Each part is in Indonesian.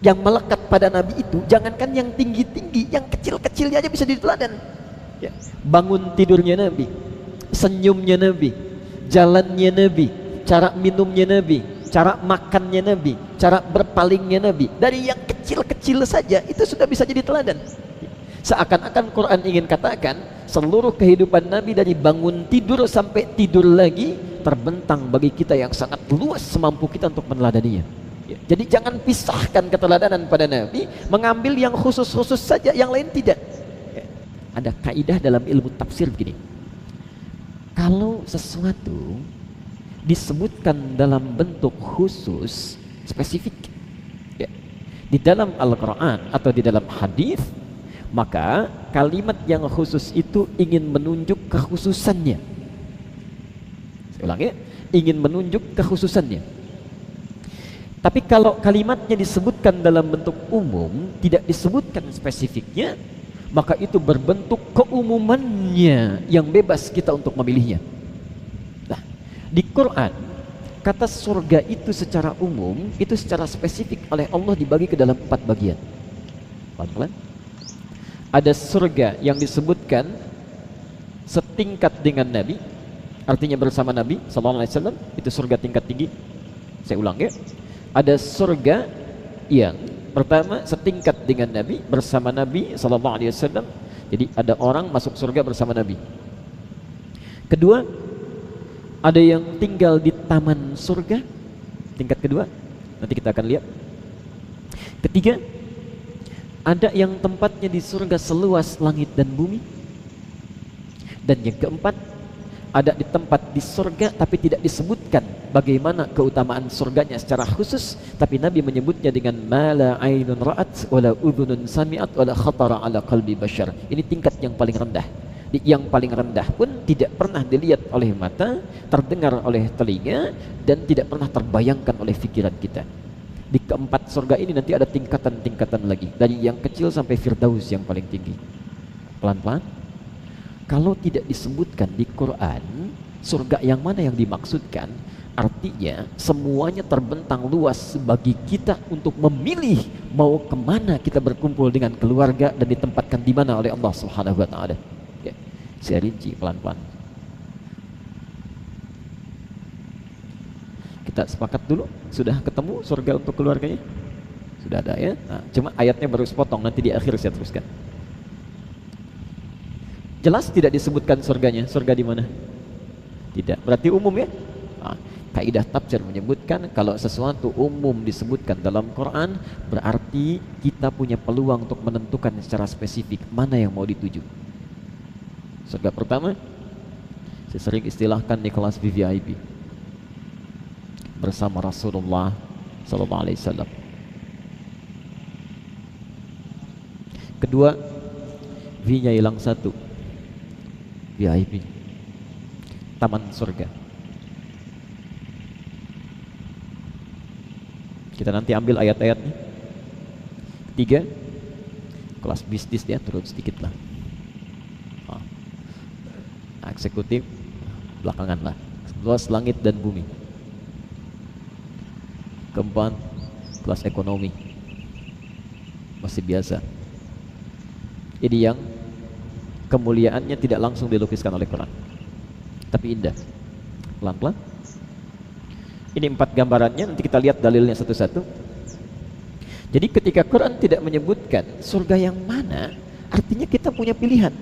yang melekat pada Nabi itu, jangankan yang tinggi-tinggi, yang kecil-kecilnya aja bisa diteladan. Ya. Bangun tidurnya Nabi, senyumnya Nabi, jalannya Nabi, cara minumnya Nabi, cara makannya Nabi, cara berpalingnya Nabi, dari yang kecil-kecil saja itu sudah bisa jadi teladan. Seakan-akan Quran ingin katakan seluruh kehidupan Nabi dari bangun tidur sampai tidur lagi terbentang bagi kita yang sangat luas semampu kita untuk meneladaninya. Ya, jadi jangan pisahkan keteladanan pada Nabi, mengambil yang khusus-khusus saja, yang lain tidak. Ya. Ada kaidah dalam ilmu tafsir begini. Kalau sesuatu disebutkan dalam bentuk khusus, spesifik, ya, di dalam Al-Quran atau di dalam hadis, maka kalimat yang khusus itu ingin menunjuk kekhususannya. Saya ulang ya, ingin menunjuk kekhususannya. Tapi kalau kalimatnya disebutkan dalam bentuk umum, tidak disebutkan spesifiknya, maka itu berbentuk keumumannya yang bebas kita untuk memilihnya. Nah, di Quran kata surga itu secara umum, itu secara spesifik oleh Allah dibagi ke dalam 4 bagian. Pelan-pelan. Ada surga yang disebutkan setingkat dengan Nabi, artinya bersama Nabi sallallahu alaihi wasallam, itu surga tingkat tinggi. Saya ulang ya. Ada surga yang pertama setingkat dengan Nabi, bersama Nabi sallallahu alaihi wasallam. Jadi ada orang masuk surga bersama Nabi. Kedua, ada yang tinggal di taman surga, tingkat kedua. Nanti kita akan lihat. Ketiga, ada yang tempatnya di surga seluas langit dan bumi. Dan yang keempat, ada di tempat di surga tapi tidak disebutkan bagaimana keutamaan surganya secara khusus, tapi Nabi menyebutnya dengan mala ainun ra'at wala udhunun sami'at wala khatara ala qalbi bashar. Ini tingkat yang paling rendah. Yang paling rendah pun tidak pernah dilihat oleh mata, terdengar oleh telinga, dan tidak pernah terbayangkan oleh pikiran kita. Di keempat surga ini nanti ada tingkatan-tingkatan lagi, dari yang kecil sampai Firdaus yang paling tinggi. Pelan-pelan. Kalau tidak disebutkan di Quran surga yang mana yang dimaksudkan, artinya semuanya terbentang luas bagi kita untuk memilih mau kemana kita berkumpul dengan keluarga dan ditempatkan di mana oleh Allah Subhanahu wa taala. Ya, saya rinci pelan-pelan. Kita sepakat dulu, sudah ketemu surga untuk keluarganya? Sudah ada ya? Nah, cuma ayatnya baru sepotong, nanti di akhir saya teruskan. Jelas tidak disebutkan surganya. Surga di mana? Tidak. Berarti umum ya? Nah, kaidah tafsir menyebutkan kalau sesuatu umum disebutkan dalam Quran, berarti kita punya peluang untuk menentukan secara spesifik mana yang mau dituju. Surga pertama, saya sering istilahkan di kelas VVIP bersama Rasulullah sallallahu alaihi wasallam. Kedua, V-nya hilang satu, VIP, taman surga. Kita nanti ambil ayat-ayatnya. Ketiga, kelas bisnis dia turun sedikit lah. Eksekutif belakangan lah. Luas langit dan bumi. Keempat, kelas ekonomi masih biasa. Ini yang kemuliaannya tidak langsung dilukiskan oleh Quran, tapi indah. Pelan-pelan. Ini 4 gambarannya, nanti kita lihat dalilnya satu-satu. Jadi ketika Quran tidak menyebutkan surga yang mana, artinya kita punya pilihan.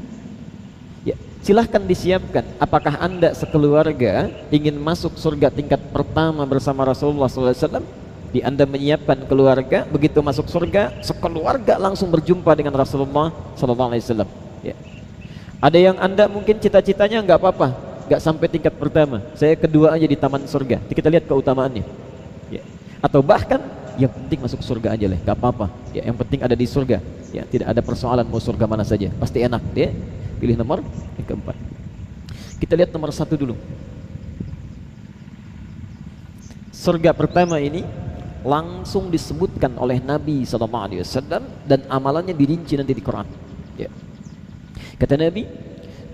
Ya, silahkan disiapkan. Apakah Anda sekeluarga ingin masuk surga tingkat pertama bersama Rasulullah SAW? Di Anda menyiapkan keluarga, begitu masuk surga, sekeluarga langsung berjumpa dengan Rasulullah SAW. Ya. Ada yang Anda mungkin cita-citanya nggak apa-apa, nggak sampai tingkat pertama, saya kedua aja di taman surga. Jadi kita lihat keutamaannya. Ya. Atau bahkan yang penting masuk surga aja lah, nggak apa-apa. Ya, yang penting ada di surga. Ya, tidak ada persoalan mau surga mana saja, pasti enak. Dia pilih nomor yang keempat. Kita lihat nomor 1 dulu. Surga pertama ini langsung disebutkan oleh Nabi SAW dan amalannya dirinci nanti di Quran. Ya. Kata Nabi,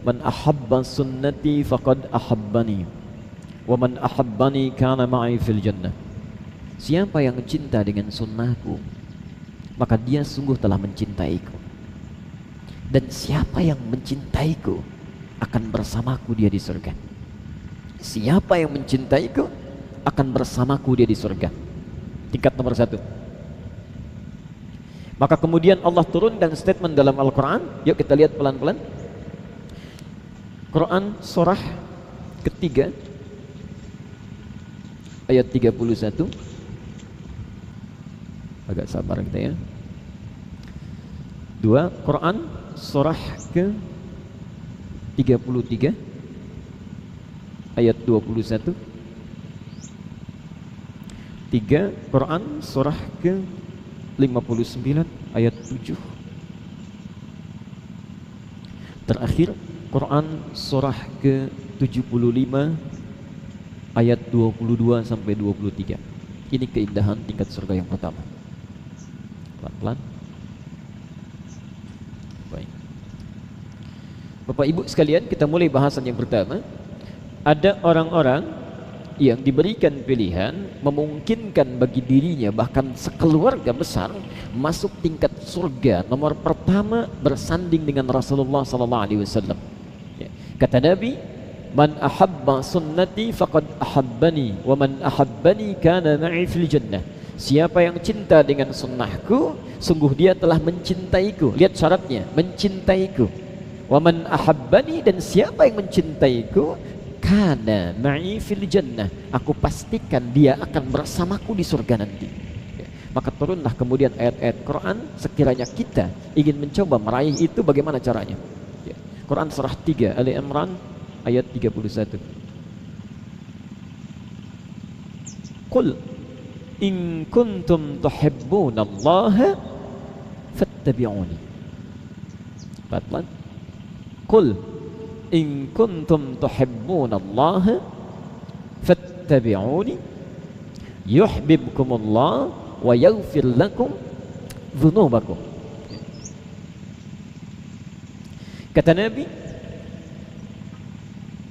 man ahabba sunnati faqad ahabbani wa man ahabbani kana ma'i fil jannah. Siapa yang cinta dengan sunnahku, maka dia sungguh telah mencintaiku. Dan siapa yang mencintaiku akan bersamaku dia di surga. Siapa yang mencintaiku akan bersamaku dia di surga. Tingkat nomor 1. Maka kemudian Allah turunkan statement dalam Al-Quran. Yuk kita lihat pelan-pelan. Quran surah ketiga ayat 31. Agak sabar kita ya. 2. Quran surah ke 33 ayat 21. 3. Quran surah ke 59 ayat 7. Terakhir Quran surah ke 75 ayat 22 sampai 23. Ini keindahan tingkat surga yang pertama. Pelan-pelan. Baik. Bapak Ibu sekalian, kita mulai bahasan yang pertama. Ada orang-orang yang diberikan pilihan memungkinkan bagi dirinya bahkan sekeluarga besar masuk tingkat surga nomor pertama bersanding dengan Rasulullah sallallahu alaihi wasallam. Kata Nabi, "Man ahabba sunnati faqad ahabbani wa man ahabbani kana ma'i fil jannah." Siapa yang cinta dengan sunnahku, sungguh dia telah mencintaiku. Lihat syaratnya, mencintaiku. Wa man ahabbani, dan siapa yang mencintaiku, kana ma'i fil jannah, aku pastikan dia akan bersamaku di surga nanti. Maka turunlah kemudian ayat-ayat Quran. Sekiranya kita ingin mencoba meraih itu, bagaimana caranya? Quran surah 3 Ali Imran ayat 31. Qul in kuntum tuhibbunallaha fattabi'uni. Pelan-pelan. Qul in kuntum tuhibbunallaha fattabi'uni yuhibbukumullah wa yaghfir lakum dzunubakum. Kata Nabi,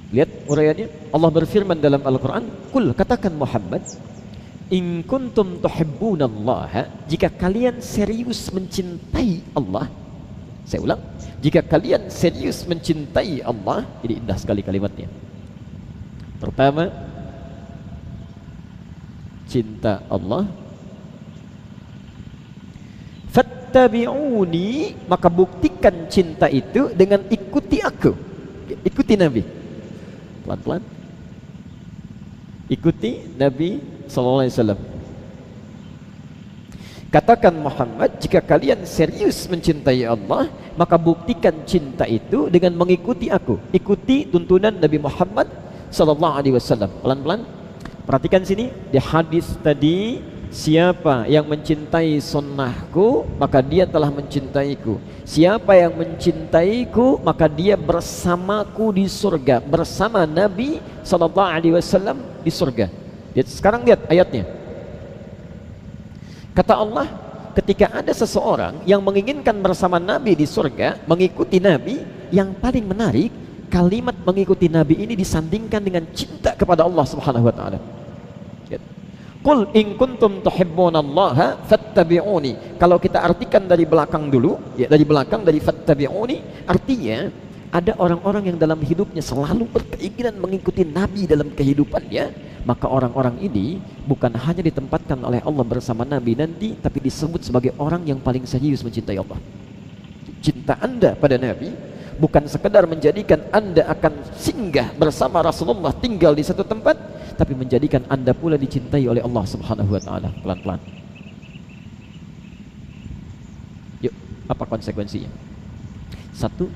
lihat uraiannya, Allah berfirman dalam Al-Quran, Qul, katakan Muhammad, in kuntum tuhibbunallaha, jika kalian serius mencintai Allah. Saya ulang, jika kalian serius mencintai Allah. Ini indah sekali kalimatnya. Pertama, cinta Allah. Fattabi'uni, maka buktikan cinta itu dengan ikuti aku. Ikuti Nabi. Pelan-pelan. Ikuti Nabi sallallahu alaihi wasallam. Katakan Muhammad, jika kalian serius mencintai Allah, maka buktikan cinta itu dengan mengikuti aku. Ikuti tuntunan Nabi Muhammad sallallahu alaihi wasallam. Pelan-pelan. Perhatikan sini di hadis tadi, siapa yang mencintai sunnahku, maka dia telah mencintaiku. Siapa yang mencintaiku, maka dia bersamaku di surga, bersama Nabi sallallahu alaihi wasallam di surga. Lihat, sekarang lihat ayatnya. Kata Allah, ketika ada seseorang yang menginginkan bersama Nabi di surga, mengikuti Nabi, yang paling menarik, kalimat mengikuti Nabi ini disandingkan dengan cinta kepada Allah Subhanahu wa taala. Qul in kuntum tuhibbunallaha fattabi'uni. Kalau kita artikan dari belakang dulu, ya, dari belakang, dari fattabi'uni, artinya ada orang-orang yang dalam hidupnya selalu berkeinginan mengikuti Nabi dalam kehidupannya, maka orang-orang ini bukan hanya ditempatkan oleh Allah bersama Nabi nanti, tapi disebut sebagai orang yang paling serius mencintai Allah. Cinta Anda pada Nabi bukan sekedar menjadikan Anda akan singgah bersama Rasulullah, tinggal di satu tempat, tapi menjadikan Anda pula dicintai oleh Allah Subhanahu wa taala. Pelan-pelan. Yuk, apa konsekuensinya? Satu,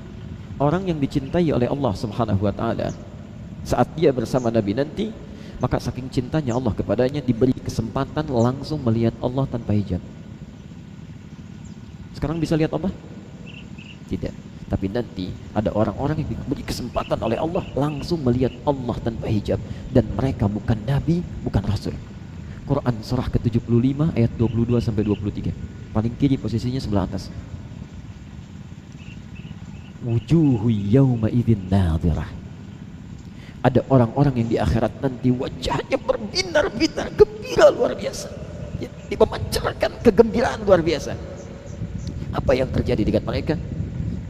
orang yang dicintai oleh Allah Subhanahu wa taala, saat dia bersama Nabi nanti, maka saking cintanya Allah kepadanya, diberi kesempatan langsung melihat Allah tanpa hijab. Sekarang bisa lihat Allah? Tidak. Tapi nanti ada orang-orang yang diberi kesempatan oleh Allah langsung melihat Allah tanpa hijab, dan mereka bukan Nabi, bukan Rasul. Quran surah ke-75 ayat 22 sampai 23. Paling kiri posisinya sebelah atas. Wujuhu yawma idzin nadhirah. Ada orang-orang yang di akhirat nanti wajahnya berbinar-binar, gembira luar biasa. Dia memancarkan kegembiraan luar biasa. Apa yang terjadi dengan mereka?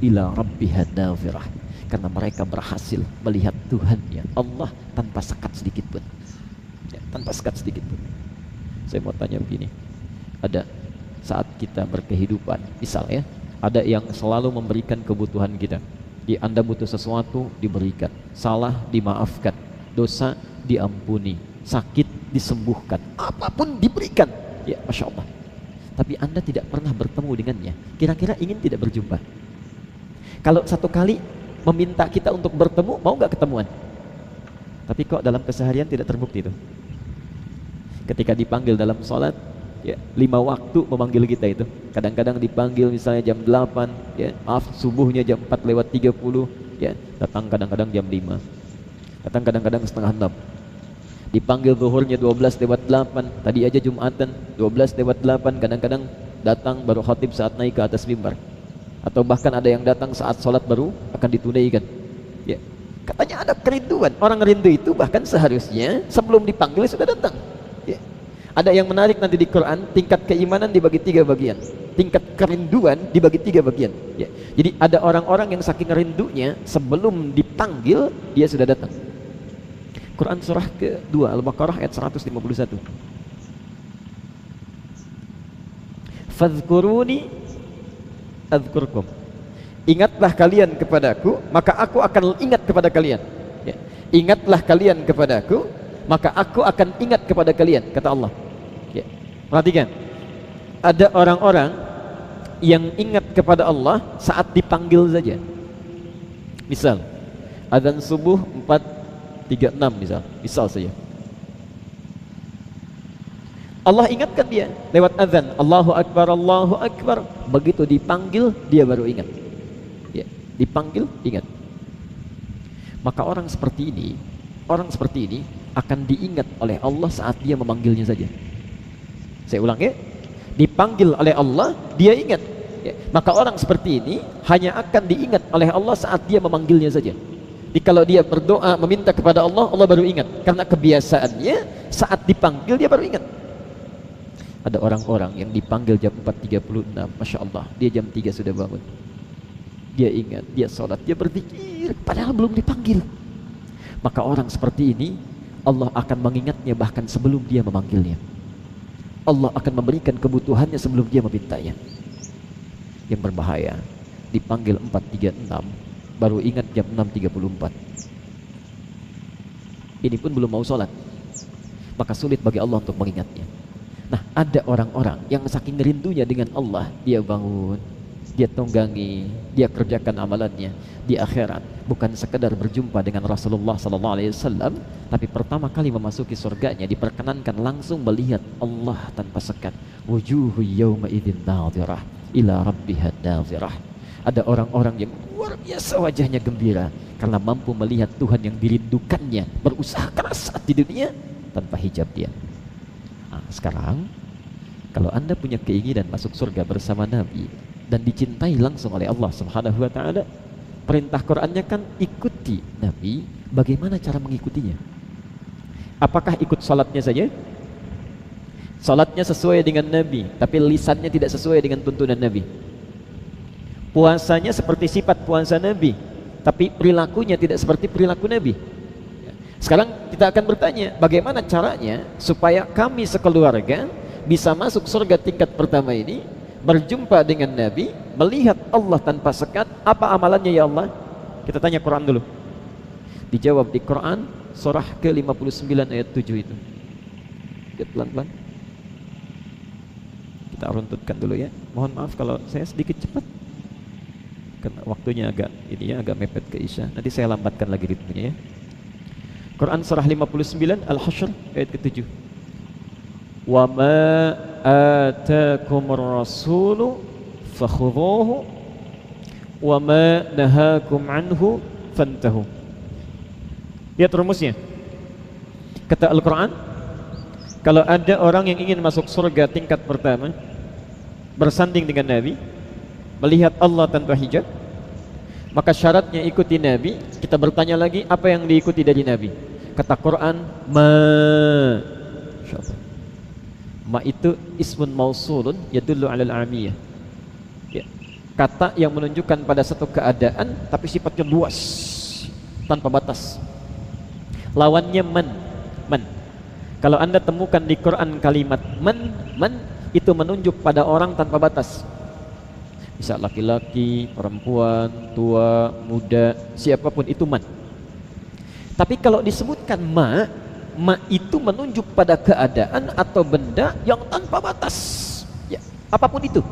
Ila rabbiha nadhirah. Karena mereka berhasil melihat Tuhannya Allah tanpa sekat sedikit pun. Ya, tanpa sekat sedikit pun. Saya mau tanya begini. Ada saat kita berkehidupan, misal ya, ada yang selalu memberikan kebutuhan kita. Anda butuh sesuatu, diberikan. Salah, dimaafkan. Dosa, diampuni. Sakit, disembuhkan. Apapun diberikan. Ya, Masya Allah. Tapi Anda tidak pernah bertemu dengannya. Kira-kira ingin tidak berjumpa? Kalau satu kali meminta kita untuk bertemu, mau nggak ketemuan? Tapi kok dalam keseharian tidak terbukti itu. Ketika dipanggil dalam sholat, ya, 5 waktu memanggil kita itu. Kadang-kadang dipanggil misalnya jam 8, ya, maaf, subuhnya jam 4:30, ya, datang kadang-kadang jam 5, datang kadang-kadang setengah 6. Dipanggil zuhurnya 12:08, tadi aja Jumatan 12:08, kadang-kadang datang baru khatib saat naik ke atas mimbar, atau bahkan ada yang datang saat sholat baru akan ditunaikan. Ya, katanya ada kerinduan. Orang rindu itu bahkan seharusnya sebelum dipanggil sudah datang. Ya. Ada yang menarik nanti di Quran, tingkat keimanan dibagi 3 bagian, tingkat kerinduan dibagi 3 bagian. Ya. Jadi ada orang-orang yang saking rindunya sebelum dipanggil dia sudah datang. Quran surah ke-2 Al-Baqarah ayat 151. Fadhkuruni adzkurkum. Ingatlah kalian kepadaku, maka aku akan ingat kepada kalian. Ya. Ingatlah kalian kepadaku, maka aku akan ingat kepada kalian, kata Allah. Ya. Perhatikan, ada orang-orang yang ingat kepada Allah saat dipanggil saja. Misal adzan subuh 4:36 misal saja. Allah ingatkan dia lewat azan, Allahu Akbar, Allahu Akbar. Begitu dipanggil dia baru ingat. Ya, dipanggil ingat. Maka orang seperti ini akan diingat oleh Allah saat dia memanggilnya saja. Saya ulang ya, dipanggil oleh Allah dia ingat. Ya, maka orang seperti ini hanya akan diingat oleh Allah saat dia memanggilnya saja. Jadi kalau dia berdoa meminta kepada Allah, Allah baru ingat. Karena kebiasaannya saat dipanggil dia baru ingat. Ada orang-orang yang dipanggil jam 4:36, Masya Allah, dia jam 3 sudah bangun. Dia ingat, dia sholat, dia berzikir, padahal belum dipanggil. Maka orang seperti ini, Allah akan mengingatnya bahkan sebelum dia memanggilnya. Allah akan memberikan kebutuhannya sebelum dia memintanya. Yang berbahaya, dipanggil 4:36, baru ingat jam 6:34. Ini pun belum mau sholat. Maka sulit bagi Allah untuk mengingatnya. Nah, ada orang-orang yang saking rindunya dengan Allah, dia bangun, dia tunggangi, dia kerjakan amalannya di akhirat, bukan sekedar berjumpa dengan Rasulullah SAW, tapi pertama kali memasuki surganya diperkenankan langsung melihat Allah tanpa sekat. Wujuhu yawma idzin nadhirah ila rabbiha nadhirah. Ada orang-orang yang luar biasa wajahnya gembira karena mampu melihat Tuhan yang dirindukannya, berusaha keras saat di dunia tanpa hijab dia. Sekarang kalau Anda punya keinginan masuk surga bersama Nabi dan dicintai langsung oleh Allah Subhanahu wa taala, perintah Qur'annya kan ikuti Nabi. Bagaimana cara mengikutinya? Apakah ikut salatnya saja? Salatnya sesuai dengan Nabi, tapi lisannya tidak sesuai dengan tuntunan Nabi. Puasanya seperti sifat puasa Nabi, tapi perilakunya tidak seperti perilaku Nabi. Sekarang kita akan bertanya, bagaimana caranya supaya kami sekeluarga bisa masuk surga tingkat pertama ini, berjumpa dengan Nabi, melihat Allah tanpa sekat. Apa amalannya ya Allah? Kita tanya Quran dulu. Dijawab di Quran surah ke-59 ayat 7 itu. Lihat pelan-pelan. Kita runtutkan dulu ya. Mohon maaf kalau saya sedikit cepat, karena waktunya agak mepet ke Isya. Nanti saya lambatkan lagi ritmenya ya. Quran surah 59 Al-Hasyr ayat ke-7. Wa ma ataakumur rasulu fakhudhuhu wa ma nahakum anhu fantahu. Lihat rumusnya. Kata Al-Quran, kalau ada orang yang ingin masuk surga tingkat pertama, bersanding dengan Nabi, melihat Allah tanpa hijab, maka syaratnya ikuti Nabi. Kita bertanya lagi, apa yang diikuti dari Nabi? Kata Quran, ma itu ismun mausulun yadullu alal amiyah. Ya. Kata yang menunjukkan pada satu keadaan tapi sifatnya luas, tanpa batas. Lawannya man. Man. Kalau Anda temukan di Quran kalimat man itu menunjuk pada orang tanpa batas. Bisa laki-laki, perempuan, tua, muda, siapapun itu man. Tapi kalau disebutkan ma itu menunjuk pada keadaan atau benda yang tanpa batas. Ya, apapun itu.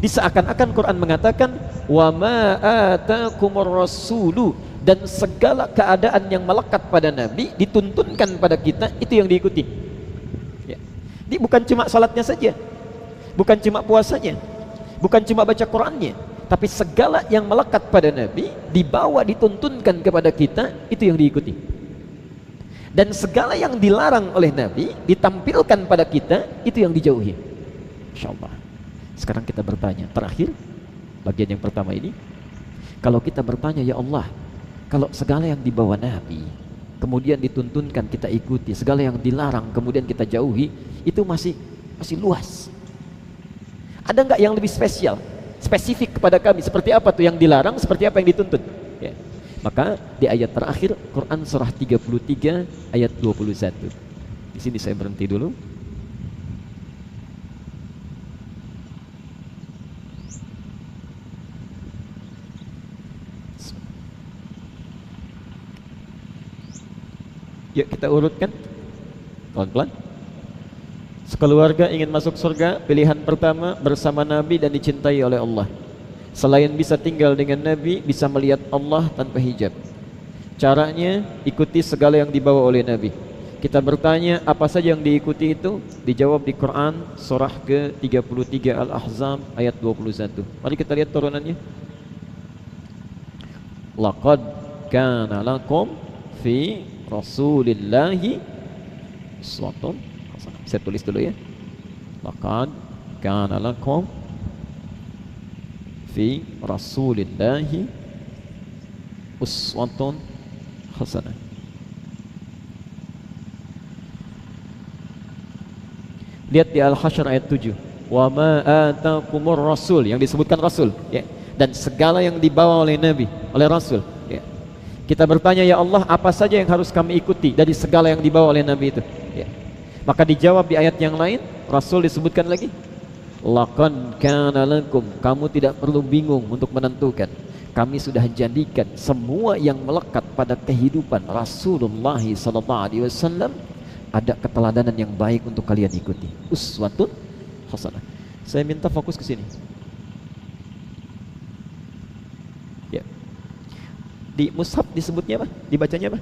Seakan-akan Quran mengatakan wa ma atakumur rasulu, dan segala keadaan yang melekat pada Nabi dituntunkan pada kita, itu yang diikuti. Ya. Ini bukan cuma salatnya saja, bukan cuma puasanya, bukan cuma baca Qurannya, tapi segala yang melekat pada Nabi dibawa dituntunkan kepada kita, itu yang diikuti. Dan segala yang dilarang oleh Nabi ditampilkan pada kita, itu yang dijauhi. Insyaallah. Sekarang kita bertanya, terakhir bagian yang pertama ini, kalau kita bertanya, ya Allah, kalau segala yang dibawa Nabi kemudian dituntunkan kita ikuti, segala yang dilarang kemudian kita jauhi, itu masih luas. Ada nggak yang lebih spesial, spesifik kepada kami? Seperti apa tuh yang dilarang, seperti apa yang dituntut? Ya. Maka di ayat terakhir Quran surah 33 ayat 21. Di sini saya berhenti dulu. Yuk kita urutkan pelan-pelan. Sekeluarga ingin masuk surga, pilihan pertama bersama Nabi dan dicintai oleh Allah. Selain bisa tinggal dengan Nabi, bisa melihat Allah tanpa hijab. Caranya ikuti segala yang dibawa oleh Nabi. Kita bertanya apa saja yang diikuti itu? Dijawab di Quran surah ke-33 Al-Ahzab ayat 21. Mari kita lihat turunannya. Laqad kana lakum fi Rasulillahi uswatun hasanah. Saya tulis dulu ya. Laqad kana lakum fi Rasulillahi uswatun hasanah. Lihat di Al-Hasyr ayat 7. Wa ma atakumur rasul, yang disebutkan rasul, ya. Dan segala yang dibawa oleh Nabi, oleh Rasul, ya. Kita bertanya, ya Allah, apa saja yang harus kami ikuti dari segala yang dibawa oleh Nabi itu? Ya. Maka dijawab di ayat yang lain, Rasul disebutkan lagi, laqad kana lakum, kamu tidak perlu bingung untuk menentukan. Kami sudah jadikan semua yang melekat pada kehidupan Rasulullah SAW ada keteladanan yang baik untuk kalian ikuti. Uswatun hasanah. Saya minta fokus ke sini. Ya. Di mushaf disebutnya apa? Dibacanya apa?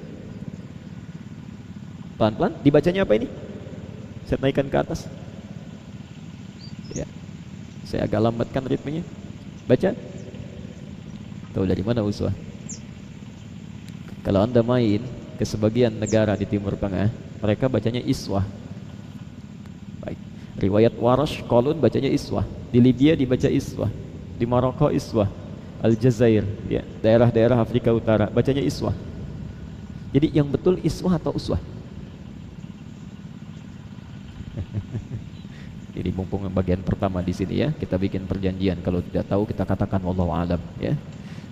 Pelan-pelan, dibacanya apa ini? Saya naikkan ke atas. Ya. Saya agak lambatkan ritmenya. Baca. Tahu dari mana uswah? Kalau Anda main ke sebagian negara di Timur Tengah, mereka bacanya iswah. Baik. Riwayat Warash Qalun bacanya iswah. Di Libya dibaca iswah. Di Maroko iswah. Aljazair, ya, daerah-daerah Afrika Utara bacanya iswah. Jadi yang betul iswah atau uswah? Jadi mumpung bagian pertama di sini ya, kita bikin perjanjian. Kalau tidak tahu kita katakan wallahu alam, ya.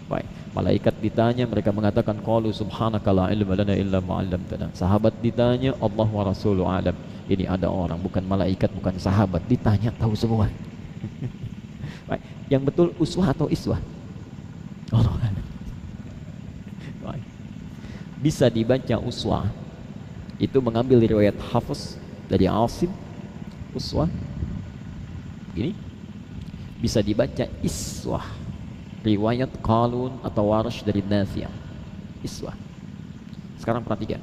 Baik. Malaikat ditanya, mereka mengatakan qalu subhanaka la ilma lana illa ma 'allamtana. Sahabat ditanya, Allah wa rasuluhu alam. Ini ada orang, bukan malaikat, bukan sahabat, ditanya tahu semua. Baik. Yang betul uswah atau iswah? Allah. Baik. Bisa dibaca uswah. Itu mengambil riwayat Hafiz dari Asim, uswah. Ini bisa dibaca iswah, riwayat Qalun atau Warash dari Nafi', iswah. Sekarang perhatikan,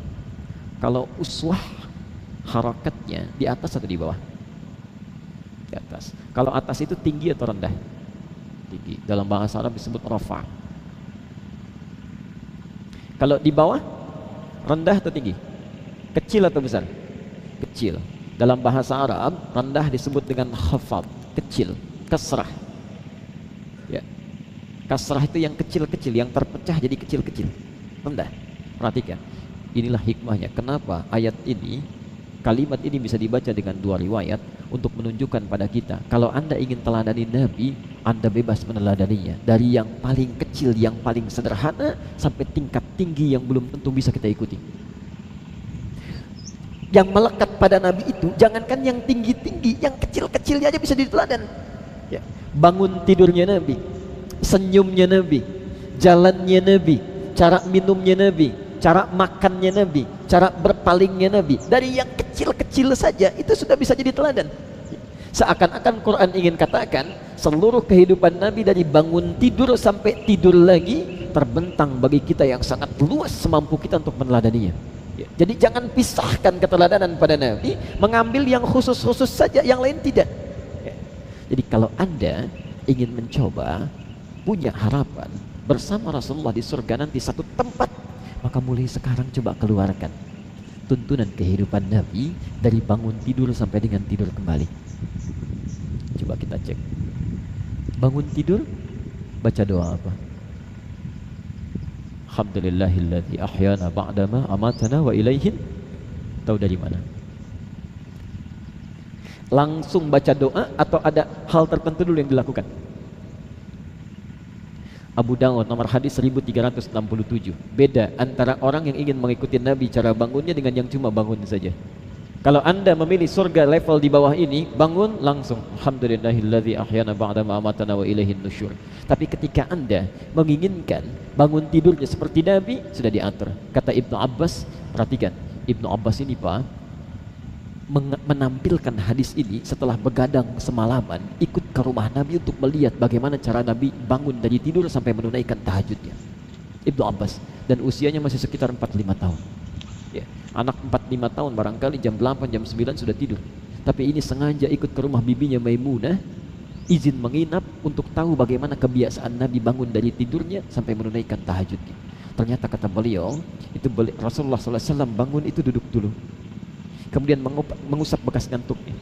kalau uswah harakatnya di atas atau di bawah? Di atas. Kalau atas itu tinggi atau rendah? Tinggi. Dalam bahasa Arab disebut rafa'. Kalau di bawah, rendah atau tinggi? Kecil atau besar? Kecil. Dalam bahasa Arab, rendah disebut dengan khafad, kecil, kasrah. Ya. Kasrah itu yang kecil-kecil, yang terpecah jadi kecil-kecil, rendah. Perhatikan, inilah hikmahnya kenapa ayat ini, kalimat ini bisa dibaca dengan dua riwayat. untuk menunjukkan pada kita, kalau Anda ingin teladani Nabi, Anda bebas meneladaninya dari yang paling kecil, yang paling sederhana sampai tingkat tinggi yang belum tentu bisa kita ikuti. Yang melekat pada Nabi itu jangankan yang tinggi-tinggi, yang kecil-kecilnya aja bisa diteladan. Ya. Bangun tidurnya Nabi, senyumnya Nabi, jalannya Nabi, cara minumnya Nabi, cara makannya Nabi, cara berpalingnya Nabi, dari yang kecil-kecil saja itu sudah bisa jadi teladan. Seakan-akan Quran ingin katakan seluruh kehidupan Nabi dari bangun tidur sampai tidur lagi terbentang bagi kita yang sangat luas semampu kita untuk meneladaninya. Jadi jangan pisahkan keteladanan pada Nabi, mengambil yang khusus-khusus saja, yang lain tidak. Jadi kalau Anda ingin mencoba punya harapan bersama Rasulullah di surga nanti satu tempat, maka mulai sekarang coba keluarkan tuntunan kehidupan Nabi dari bangun tidur sampai dengan tidur kembali. Coba kita cek. Bangun tidur baca doa apa? Alhamdulillahilladzi ahyana ba'dama amatana wa ilaihin. Tahu dari mana? Langsung baca doa atau ada hal tertentu dulu yang dilakukan? Abu Dawud nomor hadis 1367. Beda antara orang yang ingin mengikuti Nabi cara bangunnya dengan yang cuma bangun saja. Kalau Anda memilih surga level di bawah ini, bangun langsung alhamdulillahilladzi ahyana ba'dama amatana wa ilaihin nusyur. Tapi ketika Anda menginginkan bangun tidurnya seperti Nabi, sudah diatur. Kata Ibnu Abbas, perhatikan, Ibnu Abbas ini Pak menampilkan hadis ini setelah begadang semalaman ikut ke rumah Nabi untuk melihat bagaimana cara Nabi bangun dari tidur sampai menunaikan tahajudnya. Ibnu Abbas, dan usianya masih sekitar 45 tahun ya. Anak 45 tahun barangkali jam 8, jam 9 sudah tidur. Tapi ini sengaja ikut ke rumah bibinya Maimunah, izin menginap untuk tahu bagaimana kebiasaan Nabi bangun dari tidurnya sampai menunaikan tahajudnya. Ternyata kata beliau, itu Rasulullah SAW bangun itu duduk dulu, kemudian mengusap bekas ngantuknya.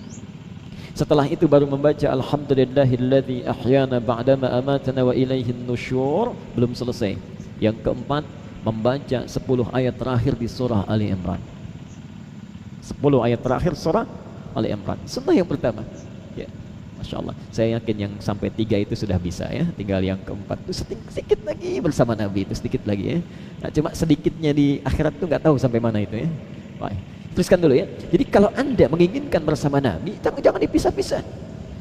Setelah itu baru membaca alhamdulillahilladzi ahyana ba'dama amatana wa ilaihin nusyur. Belum selesai. Yang keempat, membaca 10 ayat terakhir di surah Ali Imran. 10 ayat terakhir surah Ali Imran. Sunnah yang pertama ya. Masya Allah, saya yakin yang sampai 3 itu sudah bisa ya. Tinggal yang keempat itu sedikit lagi bersama Nabi, itu sedikit lagi ya. Nah, cuma sedikitnya di akhirat itu nggak tahu sampai mana itu ya. Baik, tuliskan dulu ya. Jadi kalau Anda menginginkan bersama Nabi, jangan dipisah-pisah.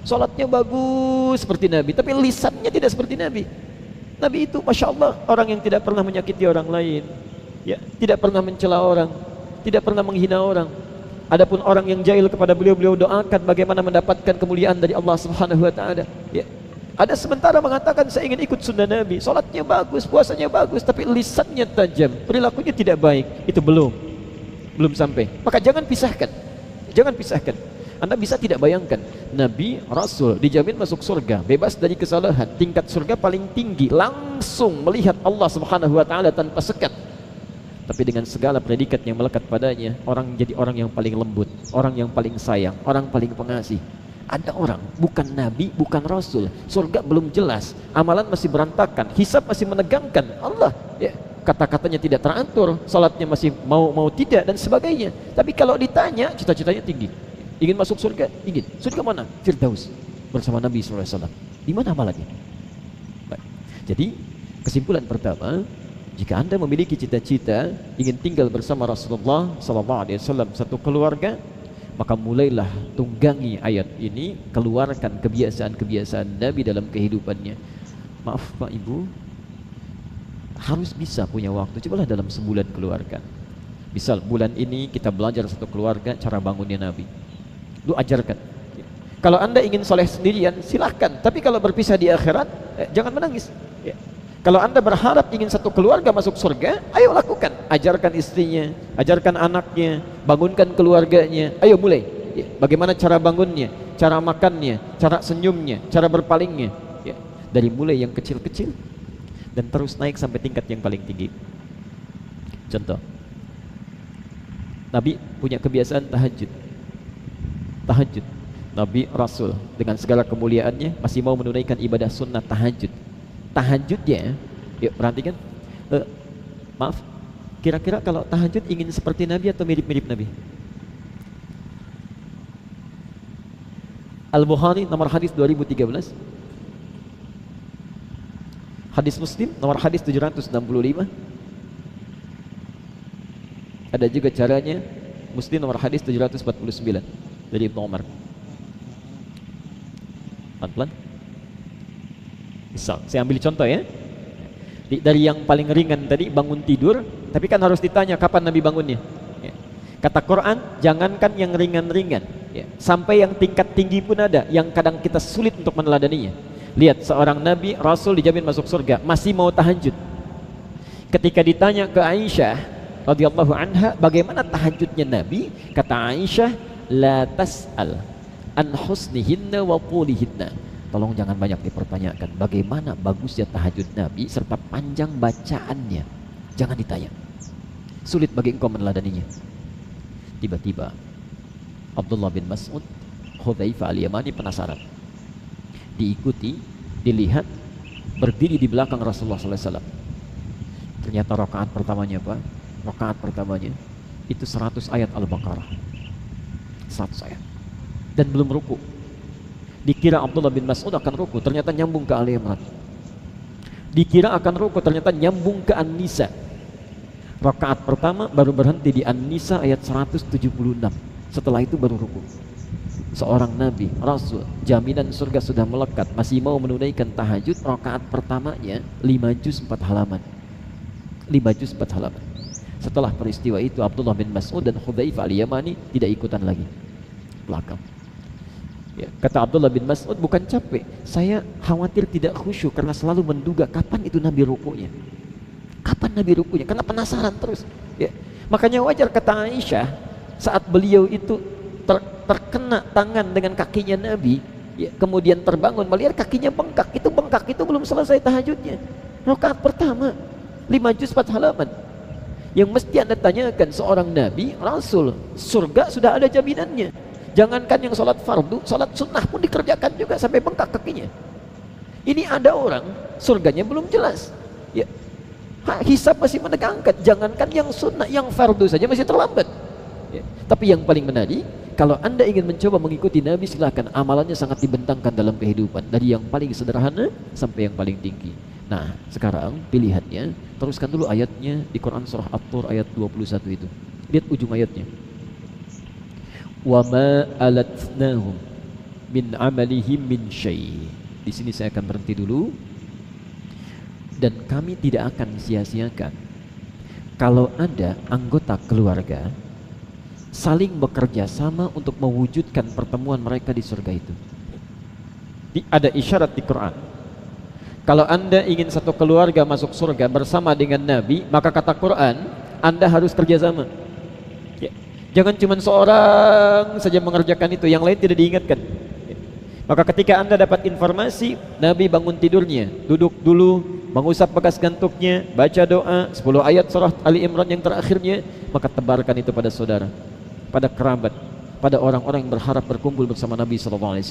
Sholatnya bagus seperti Nabi, tapi lisannya tidak seperti Nabi. Nabi itu Masya Allah orang yang tidak pernah menyakiti orang lain ya, tidak pernah mencela orang, tidak pernah menghina orang. Adapun orang yang jahil kepada beliau doakan bagaimana mendapatkan kemuliaan dari Allah Subhanahu wa taala ya. Ada sementara mengatakan saya ingin ikut sunnah Nabi, sholatnya bagus, puasanya bagus, tapi lisannya tajam, perilakunya tidak baik. Itu belum sampai. Maka jangan pisahkan. Jangan pisahkan. Anda bisa tidak bayangkan, Nabi, Rasul dijamin masuk surga, bebas dari kesalahan, tingkat surga paling tinggi, langsung melihat Allah Subhanahu wa taala tanpa sekat. Tapi dengan segala predikat yang melekat padanya, orang jadi orang yang paling lembut, orang yang paling sayang, orang paling pengasih. Ada orang bukan Nabi, bukan Rasul, surga belum jelas, amalan masih berantakan, hisab masih menegangkan, Allah ya, kata-katanya tidak teratur, salatnya masih mau tidak dan sebagainya. Tapi kalau ditanya, cita-citanya tinggi. Ingin masuk surga? Ingin. Surga mana? Firdaus bersama Nabi SAW. Di mana amalannya? Baik. Jadi kesimpulan pertama, jika Anda memiliki cita-cita ingin tinggal bersama Rasulullah SAW satu keluarga, maka mulailah tunggangi ayat ini, keluarkan kebiasaan-kebiasaan Nabi dalam kehidupannya. Maaf Pak Ibu, harus bisa punya waktu. Cobalah dalam sebulan keluarkan. Misal bulan ini kita belajar satu keluarga cara bangunnya Nabi. Lu ajarkan. Kalau Anda ingin soleh sendirian, silahkan. Tapi kalau berpisah di akhirat, jangan menangis. Ya. Kalau Anda berharap ingin satu keluarga masuk surga, ayo lakukan. Ajarkan istrinya, ajarkan anaknya, bangunkan keluarganya. Ayo mulai. Ya. Bagaimana cara bangunnya, cara makannya, cara senyumnya, cara berpalingnya. Ya. Dari mulai yang kecil-kecil dan terus naik sampai tingkat yang paling tinggi. Contoh, Nabi punya kebiasaan tahajud. Nabi Rasul dengan segala kemuliaannya masih mau menunaikan ibadah sunnah tahajud. Tahajudnya, yuk perhatikan. Maaf, kira-kira kalau tahajud ingin seperti Nabi atau mirip-mirip Nabi? Al-Bukhari nomor hadis 2013. Hadis Muslim nomor hadis 765. Ada juga caranya Muslim nomor hadis 749 dari Ibnu Umar. Pelan-pelan. Misal, saya ambil contoh ya. Dari yang paling ringan tadi bangun tidur, tapi kan harus ditanya kapan Nabi bangunnya. Ya. Kata Quran, jangankan yang ringan-ringan, ya. Sampai yang tingkat tinggi pun ada, yang kadang kita sulit untuk meneladaninya. Lihat seorang Nabi, Rasul dijamin masuk surga, masih mau tahajud. Ketika ditanya ke Aisyah radhiyallahu anha, bagaimana tahajudnya Nabi? Kata Aisyah, la tas'al an husnihinna wa qulihinna. Tolong jangan banyak dipertanyakan bagaimana bagusnya tahajud Nabi serta panjang bacaannya. Jangan ditanya. Sulit bagi engkau meneladaninya. Tiba-tiba Abdullah bin Mas'ud, Hudzaifah al-Yamani penasaran. Diikuti, dilihat, berdiri di belakang Rasulullah SAW. Ternyata rakaat pertamanya apa? Rakaat pertamanya itu 100 ayat Al-Baqarah. 100 ayat. Dan belum ruku. Dikira Abdullah bin Mas'ud akan ruku, ternyata nyambung ke Ali Imran. Dikira akan ruku, ternyata nyambung ke An-Nisa. Rakaat pertama baru berhenti di An-Nisa ayat 176. Setelah itu baru ruku. Seorang Nabi, Rasul, jaminan surga sudah melekat, masih mau menunaikan tahajud, rakaat pertamanya 5 juz 4 halaman. 5 juz 4 halaman. Setelah peristiwa itu Abdullah bin Mas'ud dan Hudzaifah al-Yamani tidak ikutan lagi belakang. Ya, kata Abdullah bin Mas'ud, bukan capek, saya khawatir tidak khusyuk karena selalu menduga kapan itu Nabi rukunya, kapan Nabi rukunya, karena penasaran terus. Ya, makanya wajar kata Aisyah saat beliau itu terkena tangan dengan kakinya Nabi, ya, kemudian terbangun melihat kakinya bengkak itu belum selesai tahajudnya. Rakaat pertama 5 juz 4 halaman. Yang mesti Anda tanyakan seorang Nabi, Rasul, surga sudah ada jaminannya. Jangankan yang sholat fardu, sholat sunnah pun dikerjakan juga sampai bengkak kakinya. Ini ada orang surganya belum jelas, ya, hisab masih menegangkan. Jangankan yang sunnah, yang fardu saja masih terlambat, ya. Tapi yang paling menarik, kalau Anda ingin mencoba mengikuti Nabi, silahkan. Amalannya sangat dibentangkan dalam kehidupan, dari yang paling sederhana sampai yang paling tinggi. Nah, sekarang pilihannya, teruskan dulu ayatnya di Quran surah At-Tur ayat 21 itu. Lihat ujung ayatnya. Wa ma alatnahum min amalihim min syai'. Di sini saya akan berhenti dulu. Dan kami tidak akan sia-siakan kalau ada anggota keluarga saling bekerja sama untuk mewujudkan pertemuan mereka di surga itu. Ada isyarat di Quran. Kalau Anda ingin satu keluarga masuk surga bersama dengan Nabi, maka kata Quran, Anda harus kerjasama. Ya. Jangan cuma seorang saja mengerjakan itu, yang lain tidak diingatkan. Ya. Maka ketika Anda dapat informasi, Nabi bangun tidurnya, duduk dulu, mengusap bekas gantuknya, baca doa, 10 ayat surah Ali Imran yang terakhirnya, maka tebarkan itu pada saudara, pada kerabat, pada orang-orang yang berharap berkumpul bersama Nabi SAW.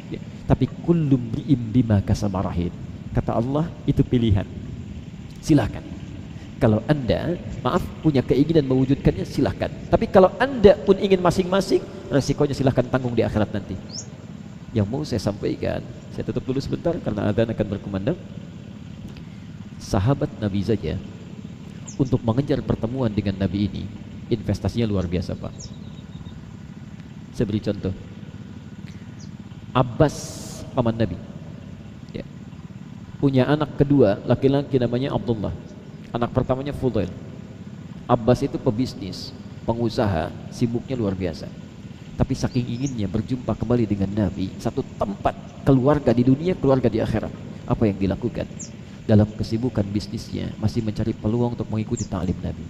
Ya. Tapi kullum bi'im bima kasabarahin. Kata Allah, itu pilihan. Silahkan. Kalau Anda, maaf, punya keinginan mewujudkannya, silahkan. Tapi kalau Anda pun ingin masing-masing, resikonya silahkan tanggung di akhirat nanti. Yang mau saya sampaikan, saya tutup dulu sebentar karena adzan akan berkumandang. Sahabat Nabi saja untuk mengejar pertemuan dengan Nabi ini, investasinya luar biasa, Pak. Saya beri contoh. Abbas, paman Nabi, ya, punya anak kedua laki-laki namanya Abdullah. Anak pertamanya Fudail. Abbas itu pebisnis, pengusaha, sibuknya luar biasa. Tapi saking inginnya berjumpa kembali dengan Nabi, satu tempat, keluarga di dunia, keluarga di akhirat. Apa yang dilakukan? Dalam kesibukan bisnisnya masih mencari peluang untuk mengikuti ta'lim Nabi.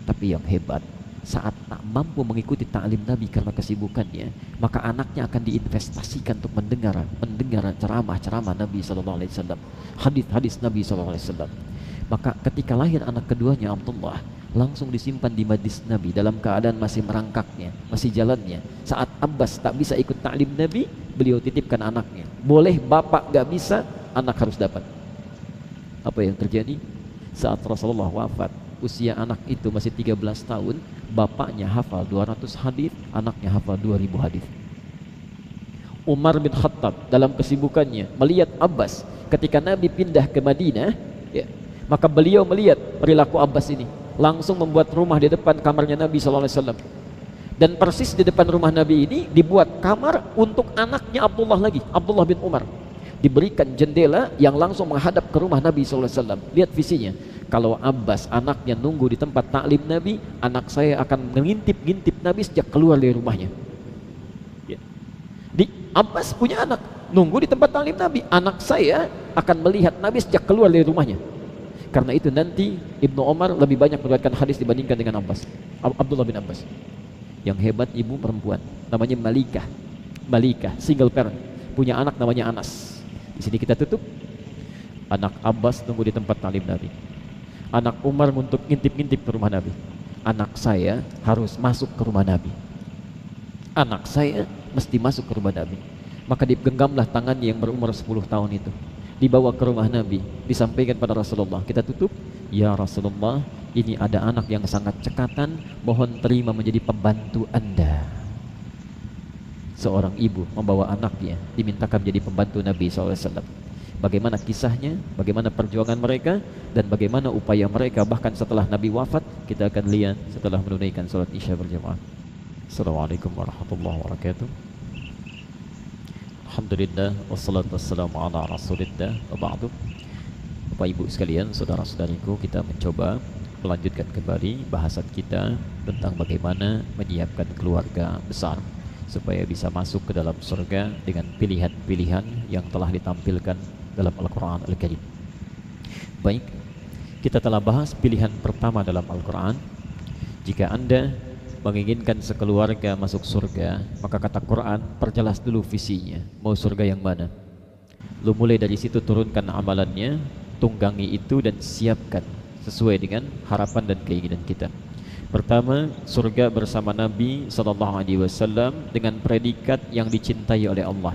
Tapi yang hebat, saat tak mampu mengikuti ta'lim Nabi karena kesibukannya, maka anaknya akan diinvestasikan untuk mendengar ceramah-ceramah Nabi SAW, hadis-hadis Nabi SAW. Maka ketika lahir anak keduanya Abdullah, langsung disimpan di majlis Nabi dalam keadaan masih merangkaknya, masih jalannya. Saat Abbas tak bisa ikut ta'lim Nabi, beliau titipkan anaknya. Boleh bapak gak bisa, anak harus dapat. Apa yang terjadi? Saat Rasulullah wafat, usia anak itu masih 13 tahun, bapaknya hafal 200 hadis, anaknya hafal 2000 hadis. Umar bin Khattab dalam kesibukannya melihat Abbas ketika Nabi pindah ke Madinah, ya, maka beliau melihat perilaku Abbas ini, langsung membuat rumah di depan kamarnya Nabi SAW. Dan persis di depan rumah Nabi ini dibuat kamar untuk anaknya Abdullah lagi, Abdullah bin Umar. Diberikan jendela yang langsung menghadap ke rumah Nabi SAW. Lihat visinya. Kalau Abbas anaknya nunggu di tempat taklim Nabi, anak saya akan mengintip-ngintip Nabi sejak keluar dari rumahnya. Ya. Di Abbas punya anak, nunggu di tempat taklim Nabi, anak saya akan melihat Nabi sejak keluar dari rumahnya. Karena itu nanti Ibnu Umar lebih banyak meriwayatkan hadis dibandingkan dengan Abbas, Abdullah bin Abbas. Yang hebat ibu perempuan, namanya Malikah. Malikah, single parent, punya anak namanya Anas. Di sini kita tutup. Anak Abbas nunggu di tempat taklim Nabi. Anak Umar untuk ngintip-ngintip ke rumah Nabi. Anak saya harus masuk ke rumah Nabi. Anak saya mesti masuk ke rumah Nabi. Maka digenggamlah tangannya yang berumur 10 tahun itu, dibawa ke rumah Nabi, disampaikan pada Rasulullah. Kita tutup. Ya Rasulullah, ini ada anak yang sangat cekatan, mohon terima menjadi pembantu Anda. Seorang ibu membawa anaknya, dimintakan menjadi pembantu Nabi SAW. Bagaimana kisahnya, bagaimana perjuangan mereka, dan bagaimana upaya mereka bahkan setelah Nabi wafat, kita akan lihat setelah menunaikan salat Isya berjamaah. Assalamualaikum warahmatullahi wabarakatuh. Alhamdulillah, wassalatu wassalamu ala rasulillah, wa ba'du. Bapak ibu sekalian, saudara-saudariku, kita mencoba melanjutkan kembali bahasan kita tentang bagaimana menyiapkan keluarga besar supaya bisa masuk ke dalam surga dengan pilihan-pilihan yang telah ditampilkan dalam Al-Quran Al-Karim. Baik, kita telah bahas pilihan pertama dalam Al-Quran. Jika Anda menginginkan sekeluarga masuk surga, maka kata Quran, perjelas dulu visinya, mau surga yang mana. Lu mulai dari situ turunkan amalannya, tunggangi itu dan siapkan sesuai dengan harapan dan keinginan kita. Pertama, surga bersama Nabi SAW dengan predikat yang dicintai oleh Allah.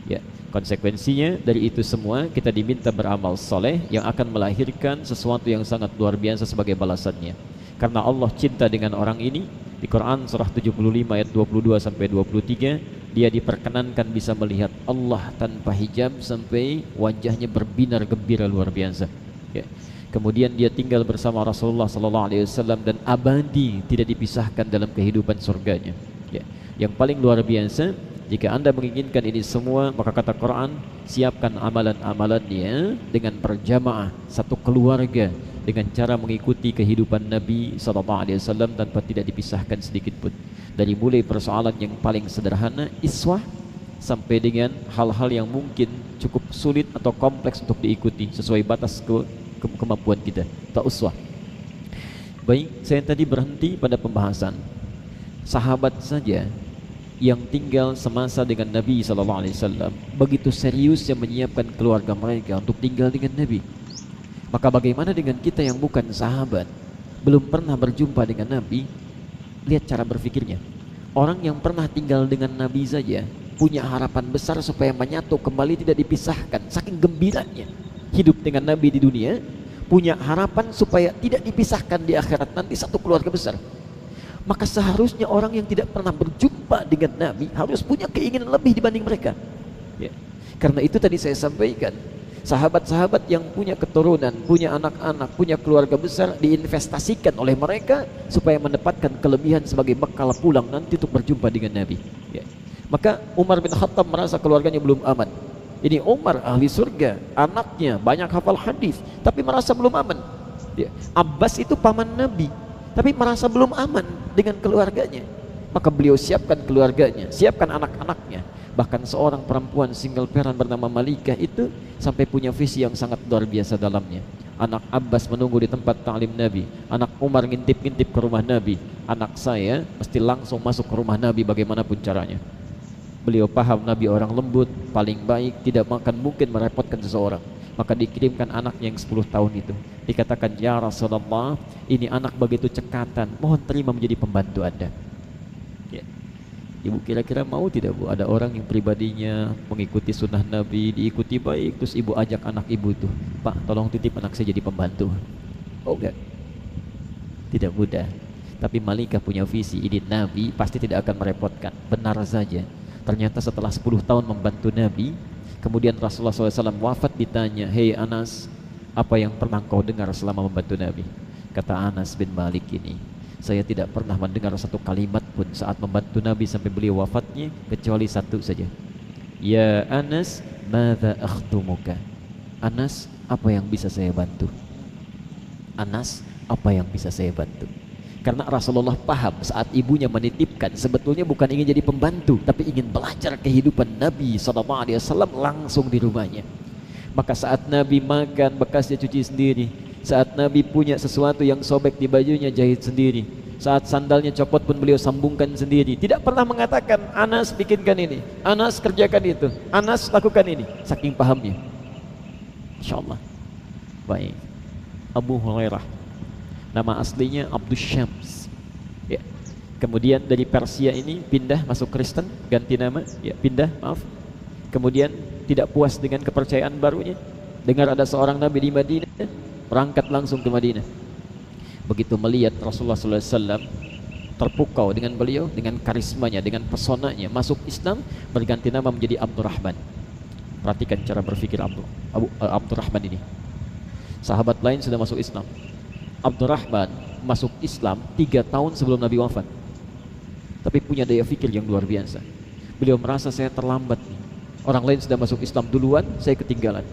Ya, konsekuensinya dari itu semua kita diminta beramal soleh yang akan melahirkan sesuatu yang sangat luar biasa sebagai balasannya. Karena Allah cinta dengan orang ini, di Quran surah 75 ayat 22 sampai 23, dia diperkenankan bisa melihat Allah tanpa hijab sampai wajahnya berbinar gembira luar biasa. Ya. Kemudian dia tinggal bersama Rasulullah SAW dan abadi, tidak dipisahkan dalam kehidupan surganya. Ya. Yang paling luar biasa, jika Anda menginginkan ini semua, maka kata Quran, siapkan amalan-amalannya dengan berjamaah, satu keluarga, dengan cara mengikuti kehidupan Nabi SAW tanpa tidak dipisahkan sedikit pun. Dari mulai persoalan yang paling sederhana, iswah, sampai dengan hal-hal yang mungkin cukup sulit atau kompleks untuk diikuti sesuai batas kemampuan kita, atau uswah. Baik, saya tadi berhenti pada pembahasan sahabat saja yang tinggal semasa dengan Nabi SAW begitu serius yang menyiapkan keluarga mereka untuk tinggal dengan Nabi. Maka bagaimana dengan kita yang bukan sahabat, belum pernah berjumpa dengan Nabi? Lihat cara berpikirnya. Orang yang pernah tinggal dengan Nabi saja punya harapan besar supaya menyatu kembali, tidak dipisahkan. Saking gembiranya hidup dengan Nabi di dunia, punya harapan supaya tidak dipisahkan di akhirat nanti, satu keluarga besar. Maka seharusnya orang yang tidak pernah berjumpa dengan Nabi harus punya keinginan lebih dibanding mereka. Ya. Karena itu tadi saya sampaikan, sahabat-sahabat yang punya keturunan, punya anak-anak, punya keluarga besar, diinvestasikan oleh mereka supaya mendapatkan kelebihan sebagai bekal pulang nanti untuk berjumpa dengan Nabi. Ya. Maka Umar bin Khattab merasa keluarganya belum aman. Ini Umar ahli surga, anaknya banyak hafal hadis, tapi merasa belum aman. Ya. Abbas itu paman Nabi, tapi merasa belum aman dengan keluarganya. Maka beliau siapkan keluarganya, siapkan anak-anaknya. Bahkan seorang perempuan single parent bernama Malikah itu sampai punya visi yang sangat luar biasa dalamnya. Anak Abbas menunggu di tempat ta'lim Nabi, anak Umar ngintip-ngintip ke rumah Nabi, anak saya mesti langsung masuk ke rumah Nabi bagaimanapun caranya. Beliau paham Nabi orang lembut, paling baik, tidak akan mungkin merepotkan seseorang. Maka dikirimkan anaknya yang 10 tahun itu. Dikatakan, ya Rasulullah, ini anak begitu cekatan, mohon terima menjadi pembantu Anda. Ya. Ibu kira-kira mau tidak Bu, ada orang yang pribadinya mengikuti sunnah Nabi, diikuti baik, terus ibu ajak anak ibu itu, Pak tolong titip anak saya jadi pembantu. Oh enggak, tidak mudah. Tapi Malikah punya visi, ini Nabi pasti tidak akan merepotkan. Benar saja, Ternyata setelah 10 tahun membantu Nabi, kemudian Rasulullah SAW wafat, ditanya, "Hei Anas, apa yang pernah kau dengar selama membantu Nabi?" Kata Anas bin Malik ini, "Saya tidak pernah mendengar satu kalimat pun saat membantu Nabi sampai beliau wafatnya, kecuali satu saja. Ya Anas, madza akhtumuka?" Anas, apa yang bisa saya bantu? Anas, apa yang bisa saya bantu? Karena Rasulullah paham saat ibunya menitipkan, sebetulnya bukan ingin jadi pembantu, tapi ingin belajar kehidupan Nabi SAW langsung di rumahnya. Maka saat Nabi makan, bekasnya cuci sendiri. Saat Nabi punya sesuatu yang sobek di bajunya, jahit sendiri. Saat sandalnya copot pun beliau sambungkan sendiri. Tidak pernah mengatakan, Anas bikinkan ini, Anas kerjakan itu, Anas lakukan ini. Saking pahamnya. Insya Allah. Baik. Abu Hurairah, nama aslinya Abdus Syams, ya. Kemudian dari Persia ini pindah masuk Kristen, ganti nama, ya, pindah, maaf. Kemudian tidak puas dengan kepercayaan barunya, dengar ada seorang nabi di Madinah, berangkat langsung ke Madinah. Begitu melihat Rasulullah SAW, terpukau dengan beliau, dengan karismanya, dengan pesonanya, masuk Islam, berganti nama menjadi Abdurrahman. Perhatikan cara berpikir Abdurrahman ini. Sahabat lain sudah masuk Islam, Abdurrahman masuk Islam 3 tahun sebelum Nabi wafat, tapi punya daya fikir yang luar biasa. Beliau merasa, saya terlambat nih, orang lain sudah masuk Islam duluan, saya ketinggalan.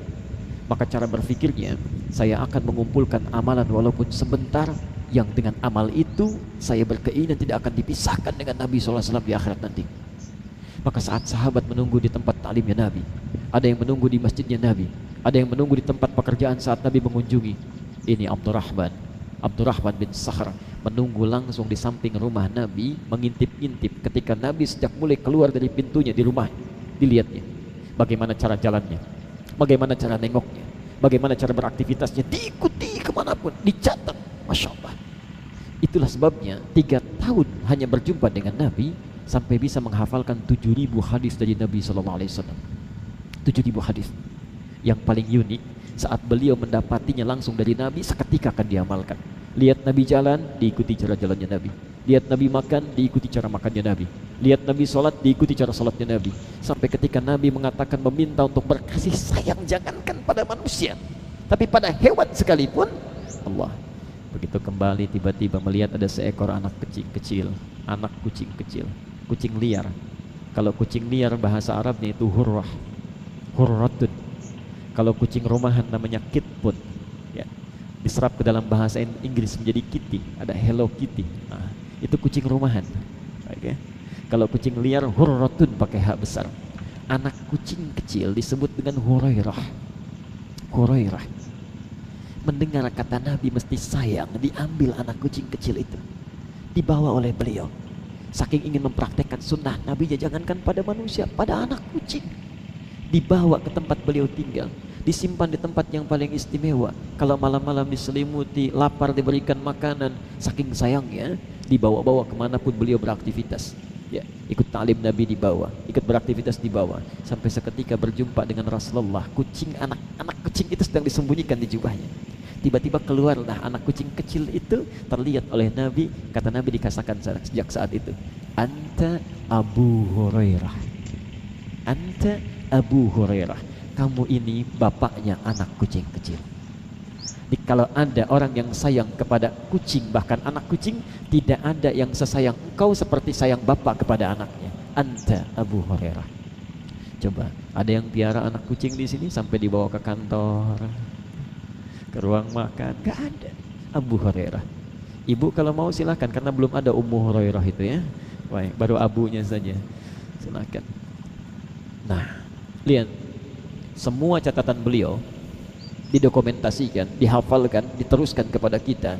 Maka cara berpikirnya, saya akan mengumpulkan amalan walaupun sebentar, yang dengan amal itu saya berkeinginan tidak akan dipisahkan dengan Nabi SAW di akhirat nanti. Maka saat sahabat menunggu di tempat taklimnya Nabi, ada yang menunggu di masjidnya Nabi, ada yang menunggu di tempat pekerjaan saat Nabi mengunjungi, ini Abdurrahman bin Sakhr menunggu langsung di samping rumah Nabi, mengintip-intip ketika Nabi sejak mulai keluar dari pintunya di rumah, dilihatnya bagaimana cara jalannya, bagaimana cara nengoknya, bagaimana cara beraktivitasnya, diikuti kemanapun, dicatat. Masya Allah. Itulah sebabnya 3 tahun hanya berjumpa dengan Nabi sampai bisa menghafalkan 7.000 hadis dari Nabi SAW. 7.000 hadis. Yang paling unik, saat beliau mendapatinya langsung dari Nabi, seketika akan diamalkan. Lihat Nabi jalan, diikuti cara jalannya Nabi. Lihat Nabi makan, diikuti cara makannya Nabi. Lihat Nabi sholat, diikuti cara sholatnya Nabi. Sampai ketika Nabi mengatakan, meminta untuk berkasih sayang, jangankan pada manusia, tapi pada hewan sekalipun. Allah. Begitu kembali, tiba-tiba melihat ada seekor anak kecil kecil, anak kucing kecil, kucing liar. Kalau kucing liar bahasa Arabnya itu hurrah, hurratun. Kalau kucing rumahan namanya kitput, ya. Diserap ke dalam bahasa Inggris menjadi kitty, ada Hello Kitty. Nah, itu kucing rumahan. Okay. Kalau kucing liar hurratun pakai H besar. Anak kucing kecil disebut dengan Hurairah. Hurairah. Mendengar kata Nabi mesti sayang, diambil anak kucing kecil itu, dibawa oleh beliau. Saking ingin mempraktekkan sunnah Nabi, jangankan pada manusia, pada anak kucing, dibawa ke tempat beliau tinggal, disimpan di tempat yang paling istimewa. Kalau malam-malam diselimuti, lapar diberikan makanan, saking sayangnya dibawa-bawa kemanapun beliau beraktivitas. Ya, ikut ta'lim Nabi dibawa, ikut beraktivitas dibawa, sampai seketika berjumpa dengan Rasulullah. Kucing, anak kucing itu sedang disembunyikan di jubahnya. Tiba-tiba keluarlah anak kucing kecil itu, terlihat oleh Nabi. Kata Nabi dikatakan sejak saat itu, Anta Abu Hurairah, Anta Abu Hurairah, kamu ini bapaknya anak kucing kecil. Jadi, kalau ada orang yang sayang kepada kucing, bahkan anak kucing, tidak ada yang sesayang engkau seperti sayang bapak kepada anaknya. Anta Abu Hurairah. Coba, ada yang piara anak kucing di sini sampai dibawa ke kantor, ke ruang makan? Gak ada. Abu Hurairah. Ibu kalau mau silakan, karena belum ada Ummu Hurairah itu ya. Baik, baru abunya saja. Silakan. Nah, lihat, semua catatan beliau didokumentasikan, dihafalkan, diteruskan kepada kita,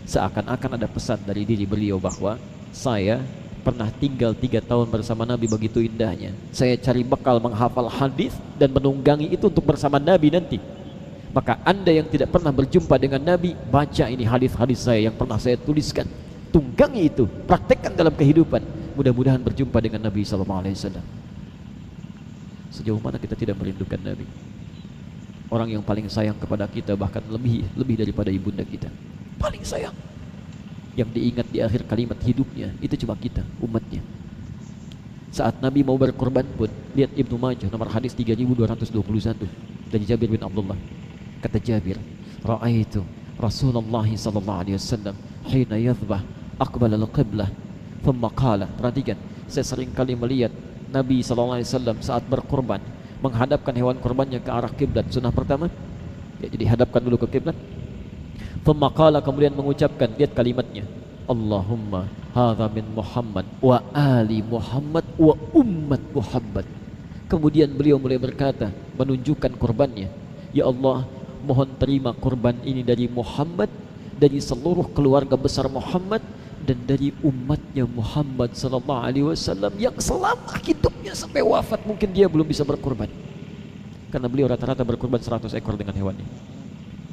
seakan-akan ada pesan dari diri beliau bahwa saya pernah tinggal 3 tahun bersama Nabi, begitu indahnya. Saya cari bekal menghafal hadis dan menunggangi itu untuk bersama Nabi nanti. Maka Anda yang tidak pernah berjumpa dengan Nabi, baca ini hadis-hadis saya yang pernah saya tuliskan, tunggangi itu, praktekkan dalam kehidupan. Mudah-mudahan berjumpa dengan Nabi SAW. Sejauh mana kita tidak merindukan Nabi, orang yang paling sayang kepada kita, bahkan lebih daripada ibunda kita, paling sayang. Yang diingat di akhir kalimat hidupnya itu cuma kita, umatnya. Saat Nabi mau berkorban pun, lihat Ibnu Majah nomor hadis 3221 dari Jabir bin Abdullah. Kata Jabir, ra'aitu Rasulullah sallallahu alaihi wasallam hina yadhbah aqbala al-qiblah thumma qala. Perhatikan, saya sering kali melihat Nabi sallallahu alaihi wasallam saat berkorban menghadapkan hewan korbannya ke arah kiblat. Sunnah pertama, ya, jadi hadapkan dulu ke kiblat. Thumma qala, kemudian mengucapkan, lihat kalimatnya, Allahumma hadza min Muhammad wa ali Muhammad wa ummat Muhammad. Kemudian beliau mulai berkata, menunjukkan korbannya, ya Allah, mohon terima korban ini dari Muhammad, dari seluruh keluarga besar Muhammad, dan dari umatnya Muhammad sallallahu alaihi wasallam yang selama hidupnya sampai wafat mungkin dia belum bisa berkorban. Karena beliau rata-rata berkorban 100 ekor dengan hewannya.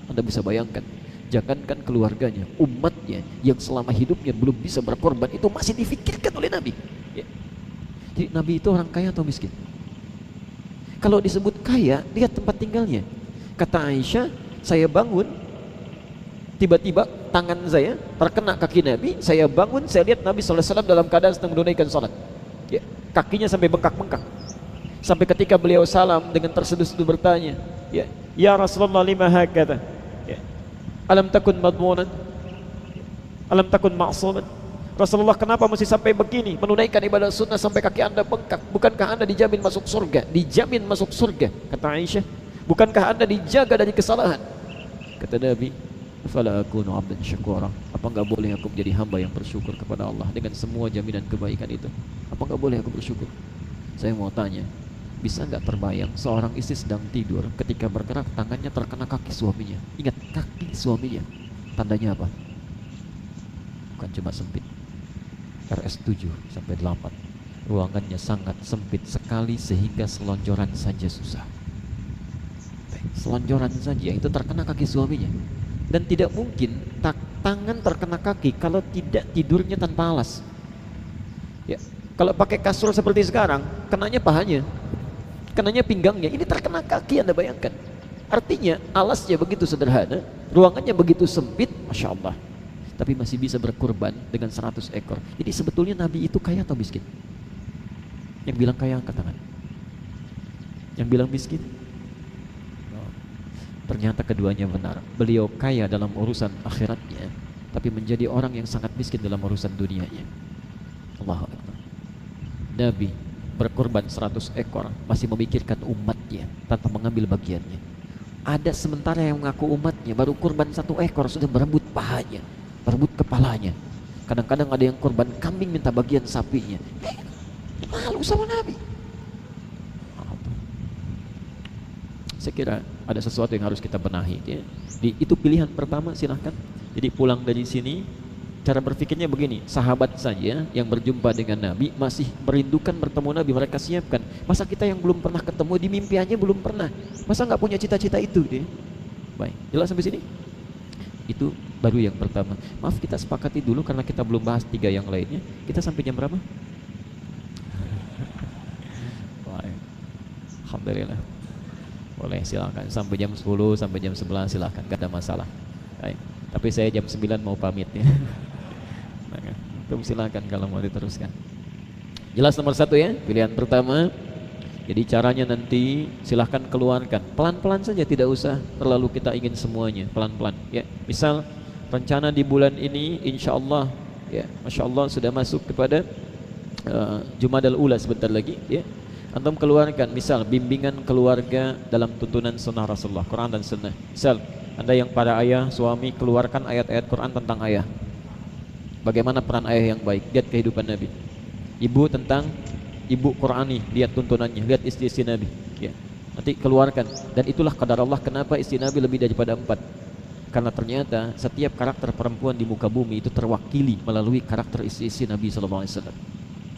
Anda bisa bayangkan, jangankan keluarganya, umatnya yang selama hidupnya belum bisa berkorban itu masih difikirkan oleh Nabi. Ya. Jadi Nabi itu orang kaya atau miskin? Kalau disebut kaya, lihat tempat tinggalnya. Kata Aisyah, saya bangun, tiba-tiba tangan saya terkena kaki Nabi, saya bangun, saya lihat Nabi SAW dalam keadaan sedang menunaikan salat. Ya, kakinya sampai bengkak-bengkak. Sampai ketika beliau salam dengan terseduh-seduh bertanya, ya Rasulullah lima hakata. Ya. Alam takun madmunan, alam takun ma'suman. Rasulullah, kenapa mesti sampai begini menunaikan ibadah sunnah sampai kaki anda bengkak? Bukankah anda dijamin masuk surga? Dijamin masuk surga, kata Aisyah. Bukankah anda dijaga dari kesalahan? Kata Nabi, fala akunu abdan syakura. Apa enggak boleh aku menjadi hamba yang bersyukur kepada Allah dengan semua jaminan kebaikan itu? Apa enggak boleh aku bersyukur? Saya mau tanya, bisa enggak terbayang seorang istri sedang tidur, ketika bergerak tangannya terkena kaki suaminya? Ingat, kaki suaminya. Tandanya apa? Bukan cuma sempit. RS 7 sampai 8. Ruangannya sangat sempit sekali sehingga selonjoran saja susah. Selonjoran saja itu terkena kaki suaminya. Dan tidak mungkin tangan terkena kaki kalau tidak tidurnya tanpa alas. Ya, kalau pakai kasur seperti sekarang, kenanya pahanya, kenanya pinggangnya. Ini terkena kaki, Anda bayangkan. Artinya alasnya begitu sederhana, ruangannya begitu sempit, Masya Allah, tapi masih bisa berkurban dengan 100 ekor. Jadi sebetulnya Nabi itu kaya atau miskin? Yang bilang kaya angkat tangan. Yang bilang miskin? Ternyata keduanya benar. Beliau kaya dalam urusan akhiratnya, tapi menjadi orang yang sangat miskin dalam urusan dunianya. Allahu Akbar. Nabi berkorban 100 ekor masih memikirkan umatnya tanpa mengambil bagiannya. Ada sementara yang mengaku umatnya baru korban 1 ekor sudah berebut pahanya, berebut kepalanya. Kadang-kadang ada yang korban kambing minta bagian sapinya. Malu sama Nabi. Saya kira ada sesuatu yang harus kita benahi, ya. Itu pilihan pertama, silahkan. Jadi pulang dari sini, cara berpikirnya begini, sahabat saja yang berjumpa dengan Nabi masih merindukan bertemu Nabi, mereka siapkan. Masa kita yang belum pernah ketemu, di mimpi aja belum pernah, masa nggak punya cita-cita itu dia? Baik, jelas sampai sini? Itu baru yang pertama. Maaf, kita sepakati dulu karena kita belum bahas 3 yang lainnya. Kita sampai jam berapa? Baik. Alhamdulillah. Boleh, silakan sampai jam 10 sampai jam 11 silakan, gak ada masalah. Baik. Tapi saya jam 9 mau pamit ya. Silakan kalau mau diteruskan. Jelas nomor 1 ya, pilihan pertama. Jadi caranya nanti silahkan keluarkan pelan-pelan saja, tidak usah terlalu kita ingin semuanya, pelan-pelan ya. Misal rencana di bulan ini insya Allah ya, Masya Allah sudah masuk kepada Jumadal Ula sebentar lagi ya. Antum keluarkan misal bimbingan keluarga dalam tuntunan sunnah Rasulullah, Quran dan sunnah. Misal Anda yang para ayah, suami, keluarkan ayat-ayat Quran tentang ayah. Bagaimana peran ayah yang baik, lihat kehidupan Nabi. Ibu tentang ibu Qurani, lihat tuntunannya, lihat istri-istri Nabi ya. Nanti keluarkan. Dan itulah qadar Allah kenapa istri Nabi lebih daripada 4. Karena ternyata setiap karakter perempuan di muka bumi itu terwakili melalui karakter istri-istri Nabi SAW,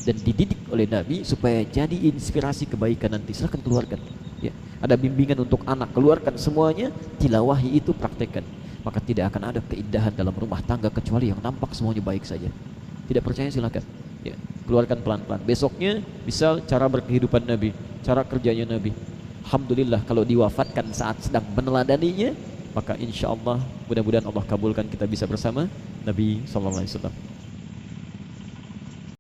dan dididik oleh Nabi supaya jadi inspirasi kebaikan nanti. Silahkan keluarkan ya. Ada bimbingan untuk anak, keluarkan semuanya, tilawahi itu, praktekkan. Maka tidak akan ada keindahan dalam rumah tangga kecuali yang nampak semuanya baik saja. Tidak percaya silahkan ya, keluarkan pelan-pelan. Besoknya misal cara berkehidupan Nabi, cara kerjanya Nabi. Alhamdulillah kalau diwafatkan saat sedang meneladaninya, maka insya Allah mudah-mudahan Allah kabulkan kita bisa bersama Nabi SAW.